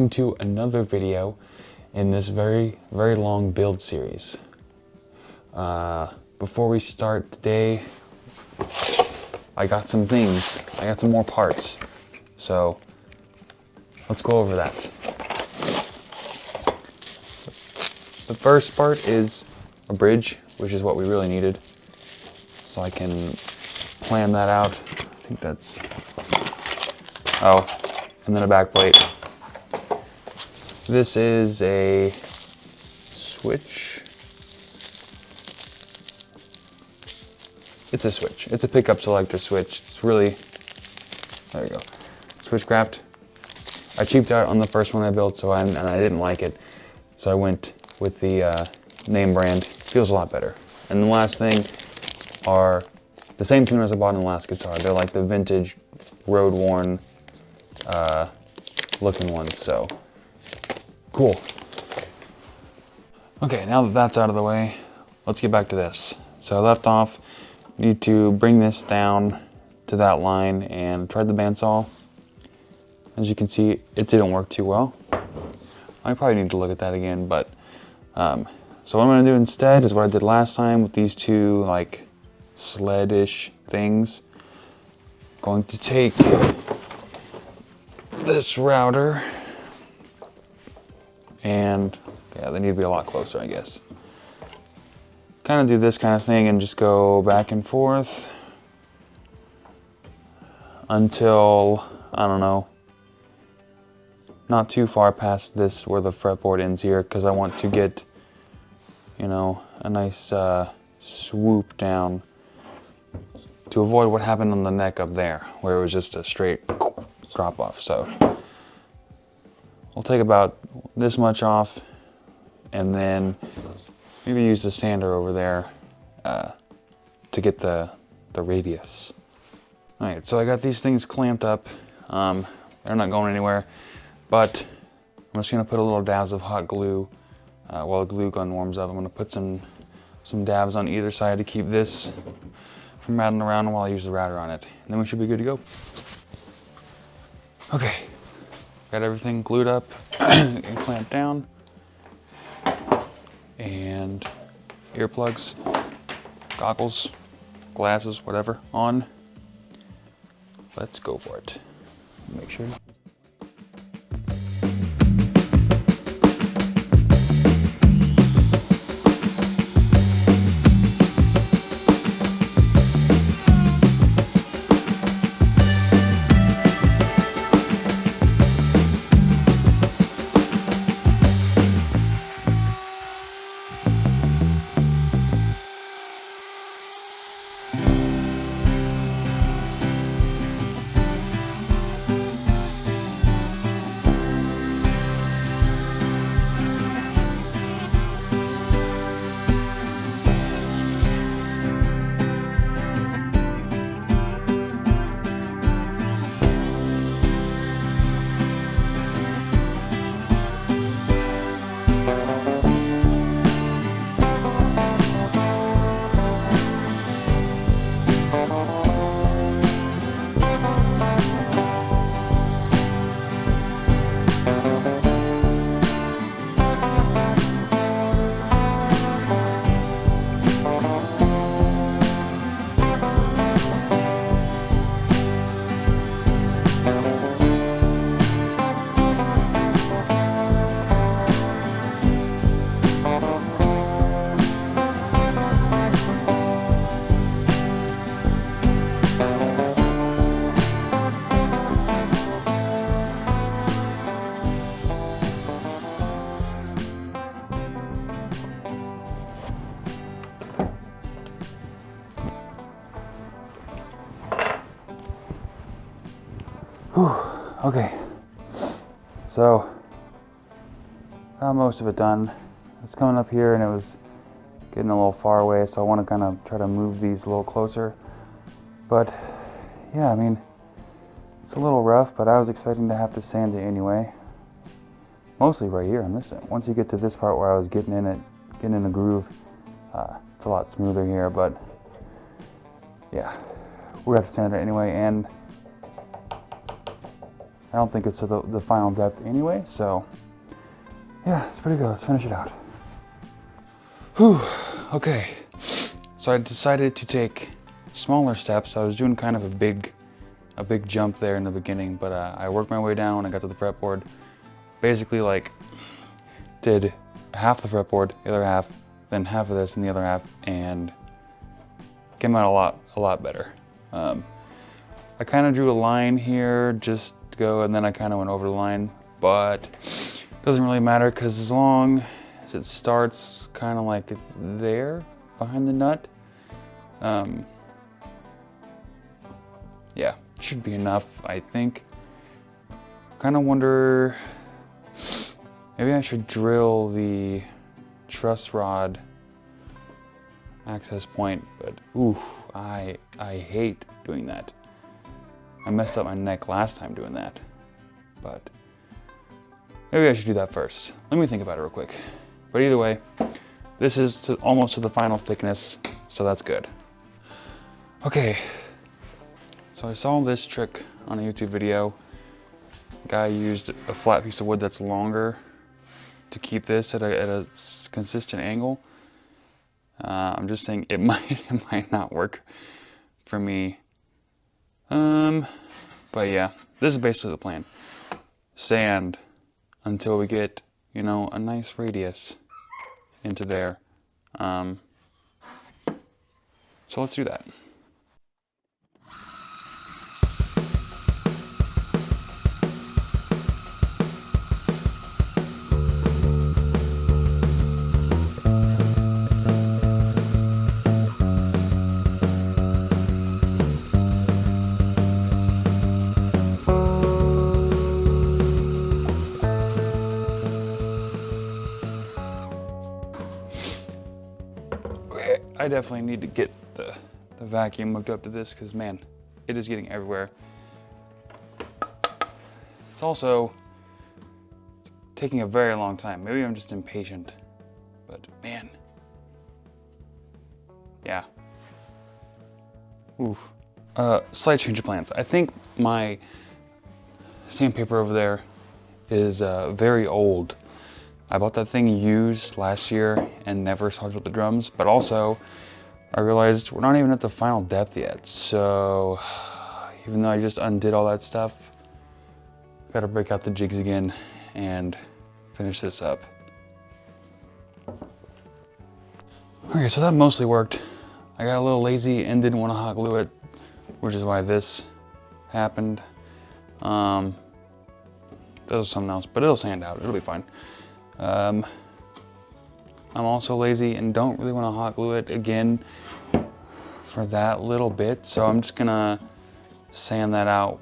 welcome to another video in this very long build series. Before we start today, I got some more parts, so let's go over that. The first part is a bridge, which is what we really needed, so I can plan that out. I think that's, and then a back plate. This is a switch. It's a switch. It's a pickup selector switch. It's really, there you go, switchcraft. I cheaped out on the first one I built, and I didn't like it, so I went with the name brand. Feels a lot better. And the last thing are the same tuners I bought in the last guitar. They're like the vintage, road-worn looking ones, so cool. Okay, now that that's out of the way, let's get back to this. So I left off, need to bring this down to that line and tried the bandsaw. As you can see, it didn't work too well. I probably need to look at that again, but so what I'm gonna do instead is what I did last time with these two like sled-ish things. Going to take this router and yeah, they need to be a lot closer, I guess. Kind of do this kind of thing and just go back and forth until, I don't know, not too far past this where the fretboard ends here, because I want to get, you know, a nice swoop down to avoid what happened on the neck up there, where it was just a straight drop off. So I'll take about this much off and then maybe use the sander over there to get the radius. All right, so I got these things clamped up. They're not going anywhere, but I'm just gonna put a little dabs of hot glue while the glue gun warms up. I'm gonna put some dabs on either side to keep this from rattling around while I use the router on it. And then we should be good to go. Okay, got everything glued up and clamped down. And earplugs, goggles, glasses, whatever, on. Let's go for it. Make sure. Okay, so got most of it done. It's coming up here and it was getting a little far away, so I want to kind of try to move these a little closer. But yeah, I mean, it's a little rough, but I was expecting to have to sand it anyway. Mostly right here on this end. Once you get to this part where I was getting in the groove, it's a lot smoother here, but yeah, we're gonna have to sand it anyway. And I don't think it's to the final depth anyway, so yeah, it's pretty good. Let's finish it out. Whew, okay. So I decided to take smaller steps. I was doing kind of a big jump there in the beginning, but I worked my way down. I got to the fretboard. Basically, like, did half the fretboard, the other half, then half of this and the other half, and came out a lot better. I kind of drew a line here just to go, and then I kind of went over the line, but it doesn't really matter because as long as it starts kind of like there behind the nut, yeah, should be enough, I think. Kind of wonder, maybe I should drill the truss rod access point, but ooh, I hate doing that. I messed up my neck last time doing that, but maybe I should do that first. Let me think about it real quick. But either way, this is almost to the final thickness, so that's good. Okay, so I saw this trick on a YouTube video. The guy used a flat piece of wood that's longer to keep this at a consistent angle. I'm just saying it might not work for me. But yeah, this is basically the plan. Sand until we get, you know, a nice radius into there. So let's do that. I definitely need to get the vacuum hooked up to this because, man, it is getting everywhere. It's also taking a very long time. Maybe I'm just impatient, but man, yeah. Oof. Slight change of plans. I think my sandpaper over there is very old. I bought that thing used last year and never swapped out the drums, but also I realized we're not even at the final depth yet. So even though I just undid all that stuff, gotta break out the jigs again and finish this up. Okay, so that mostly worked. I got a little lazy and didn't want to hot glue it, which is why this happened. That was something else, but it'll sand out, it'll be fine. I'm also lazy and don't really want to hot glue it again for that little bit, so I'm just gonna sand that out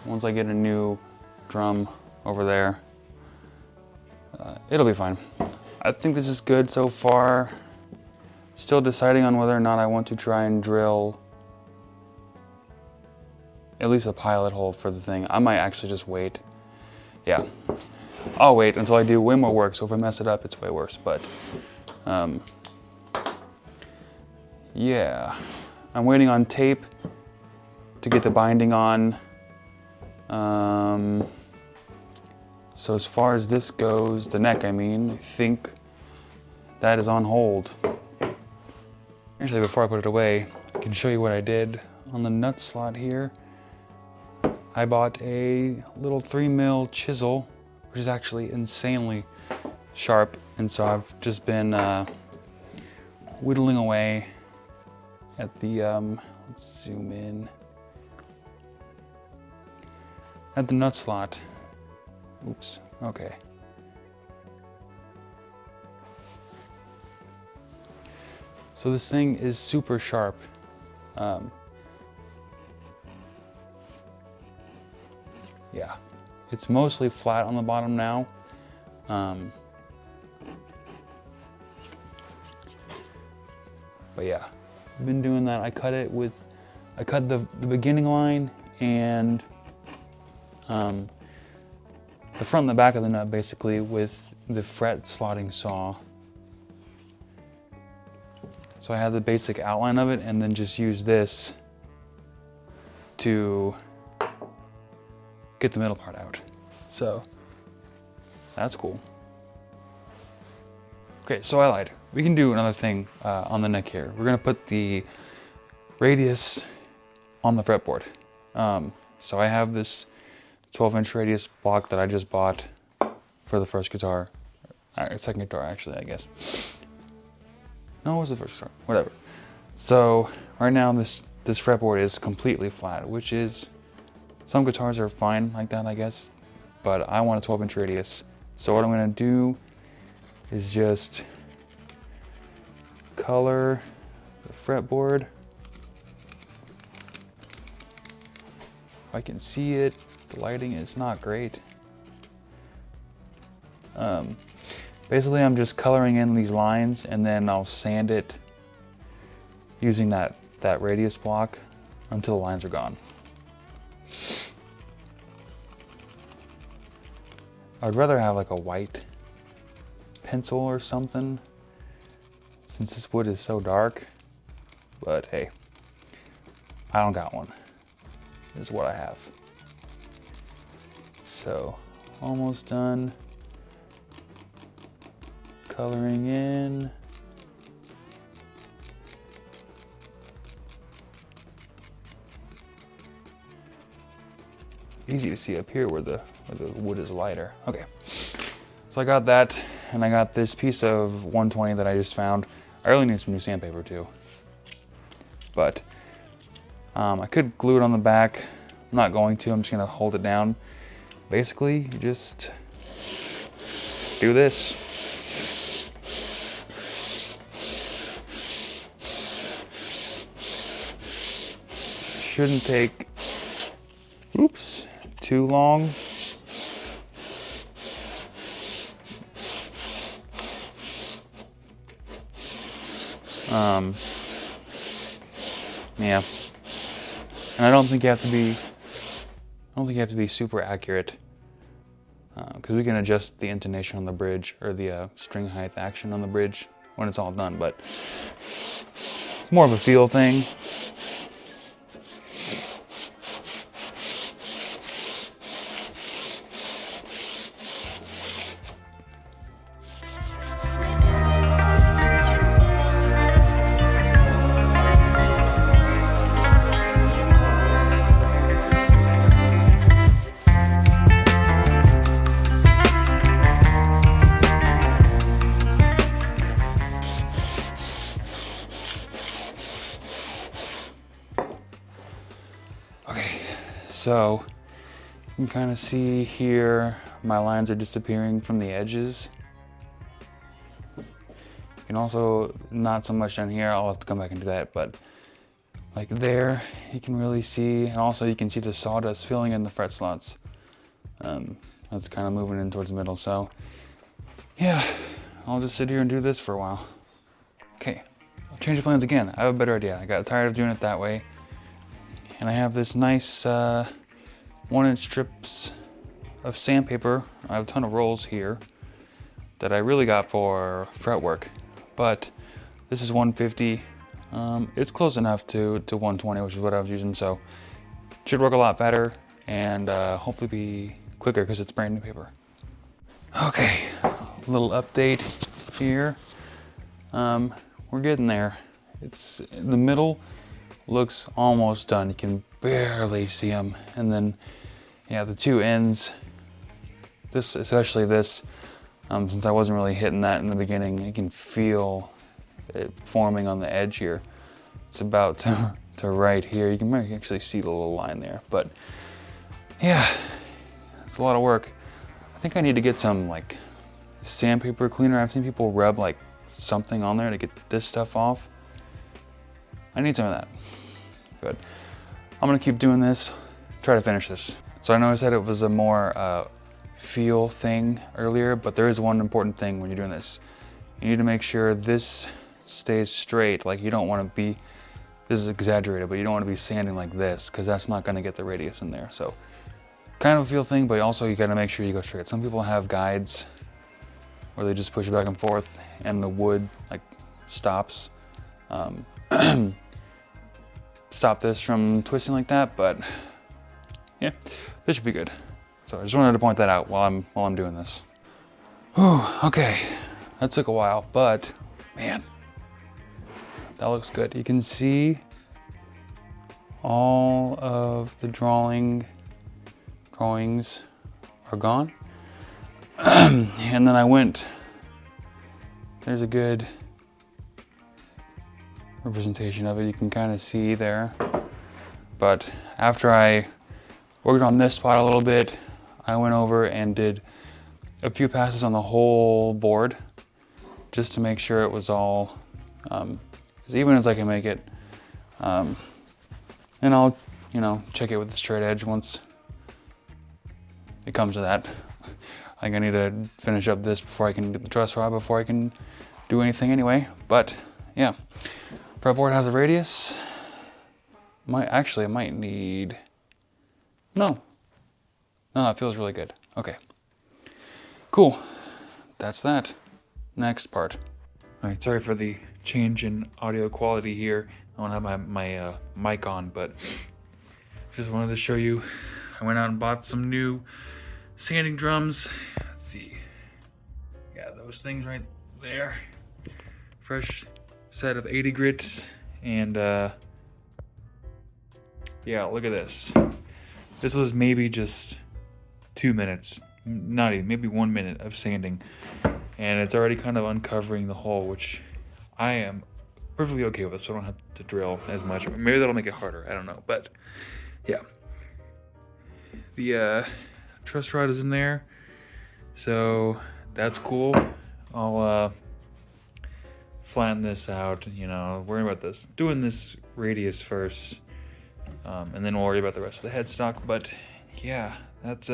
once I get a new drum over there. It'll be fine. I think this is good so far. Still deciding on whether or not I want to try and drill at least a pilot hole for the thing. I might actually just wait. Yeah. I'll wait until I do way more work, so if I mess it up, it's way worse, but yeah. I'm waiting on tape to get the binding on. So as far as this goes, the neck I mean, I think that is on hold. Actually, before I put it away, I can show you what I did on the nut slot here. I bought a little 3mm chisel, which is actually insanely sharp. And so I've just been whittling away at the, let's zoom in, at the nut slot. Oops, okay. So this thing is super sharp. Yeah, it's mostly flat on the bottom now. But yeah, I've been doing that. I cut the beginning line and the front and the back of the nut basically with the fret slotting saw. So I had the basic outline of it and then just use this to get the middle part out. So that's cool. Okay, so I lied. We can do another thing on the neck here. We're gonna put the radius on the fretboard. So I have this 12-inch radius block that I just bought for the first guitar, second guitar actually, I guess. No, it was the first guitar, whatever. So right now this fretboard is completely flat, which is, some guitars are fine like that, I guess, but I want a 12-inch radius. So what I'm gonna do is just color the fretboard. If I can see it, the lighting is not great. Basically I'm just coloring in these lines and then I'll sand it using that radius block until the lines are gone. I'd rather have like a white pencil or something since this wood is so dark, but hey, I don't got one. This is what I have. So almost done coloring in. Easy to see up here where the wood is lighter. Okay, so I got that, and I got this piece of 120 that I just found. I really need some new sandpaper too, but I could glue it on the back. I'm not going to, I'm just gonna hold it down. Basically, you just do this. Shouldn't take, oops, too long. Yeah, and I don't think you have to be super accurate, because we can adjust the intonation on the bridge or the string height action on the bridge when it's all done, but it's more of a feel thing. So you can kind of see here, my lines are disappearing from the edges. You can also, not so much down here, I'll have to come back and do that, but like there, you can really see, and also you can see the sawdust filling in the fret slots. That's kind of moving in towards the middle, so yeah, I'll just sit here and do this for a while. Okay, I'll change the plans again. I have a better idea. I got tired of doing it that way. And I have this nice 1-inch strips of sandpaper. I have a ton of rolls here that I really got for fret work, but this is 150. It's close enough to 120, which is what I was using, so it should work a lot better and hopefully be quicker because it's brand new paper. Okay, a little update here. We're getting there. It's in the middle. Looks almost done. You can barely see them. And then, yeah, the two ends, this, especially this, since I wasn't really hitting that in the beginning, you can feel it forming on the edge here. It's about to right here. You can actually see the little line there, but yeah, it's a lot of work. I think I need to get some like sandpaper cleaner. I've seen people rub like something on there to get this stuff off. I need some of that. Good. I'm gonna keep doing this, try to finish this. So I know I said it was a more feel thing earlier, but there is one important thing when you're doing this. You need to make sure this stays straight. Like you don't wanna be, this is exaggerated, but you don't wanna be sanding like this because that's not gonna get the radius in there. So kind of a feel thing, but also you gotta make sure you go straight. Some people have guides where they just push it back and forth and the wood like stops. Stop this from twisting like that, but yeah, this should be good. So I just wanted to point that out while I'm doing this. Whew, okay, that took a while, but man, that looks good. You can see all of the drawings are gone. And then I went, there's a good representation of it. You can kind of see there. But after I worked on this spot a little bit, I went over and did a few passes on the whole board just to make sure it was all as even as I can make it. And I'll, check it with the straight edge once it comes to that. I think I need to finish up this before I can get the truss rod, before I can do anything anyway. But yeah, fretboard has a radius. It might need, no, it feels really good. Okay, cool, that's that. Next part. All right, sorry for the change in audio quality here. I don't have my mic on, but just wanted to show you. I went out and bought some new sanding drums. Those things right there. Fresh set of 80 grits, and yeah, look at this. This was maybe just 2 minutes, not even, maybe 1 minute of sanding, and it's already kind of uncovering the hole, which I am perfectly okay with, so I don't have to drill as much. Maybe that'll make it harder, I don't know, but yeah. The truss rod is in there, so that's cool. I'll flatten this out, worry about this. Doing this radius first, and then we'll worry about the rest of the headstock. But yeah, that's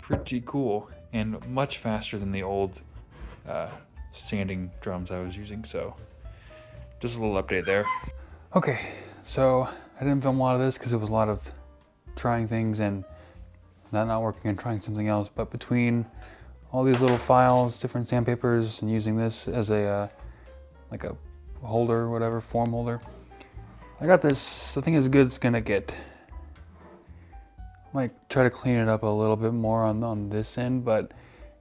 pretty cool and much faster than the old sanding drums I was using. So just a little update there. Okay, so I didn't film a lot of this because it was a lot of trying things and that not working and trying something else, but between all these little files, different sandpapers, and using this as a like a holder or whatever, form holder, I got this, I think as good as it's gonna get. Might try to clean it up a little bit more on this end, but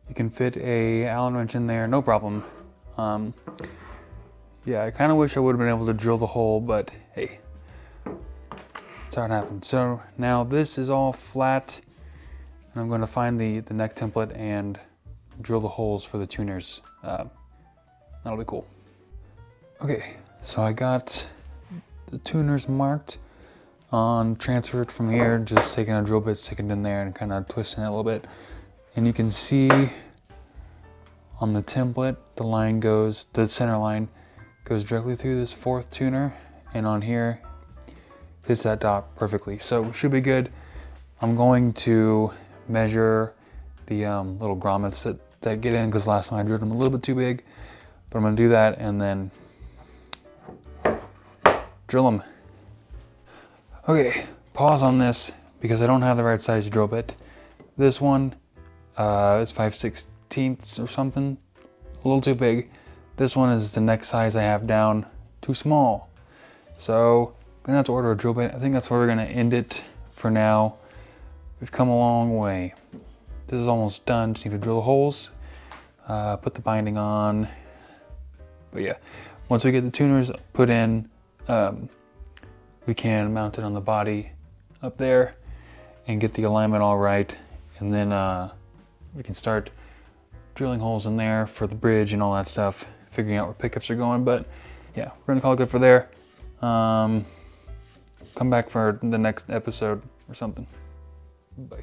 you can fit a Allen wrench in there, no problem. Yeah, I kind of wish I would have been able to drill the hole, but hey, that's how it happened. So now this is all flat, and I'm going to find the neck template and drill the holes for the tuners. That'll be cool. Okay, so I got the tuners marked on transferred from here, just taking a drill bit, sticking it in there and kind of twisting it a little bit. And you can see on the template, the center line goes directly through this 4th tuner, and on here hits that dot perfectly. So it should be good. I'm going to measure the little grommets that get in, because last time I drilled them a little bit too big, but I'm gonna do that and then drill them. Okay, pause on this because I don't have the right size drill bit. This one is 5/16 or something, a little too big. This one is the next size I have down, too small. So I'm gonna have to order a drill bit. I think that's where we're gonna end it for now. We've come a long way. This is almost done, just need to drill the holes, put the binding on. But yeah, once we get the tuners put in, we can mount it on the body up there and get the alignment all right. And then we can start drilling holes in there for the bridge and all that stuff, figuring out where pickups are going. But yeah, we're gonna call it good for there. Come back for the next episode or something. Bye.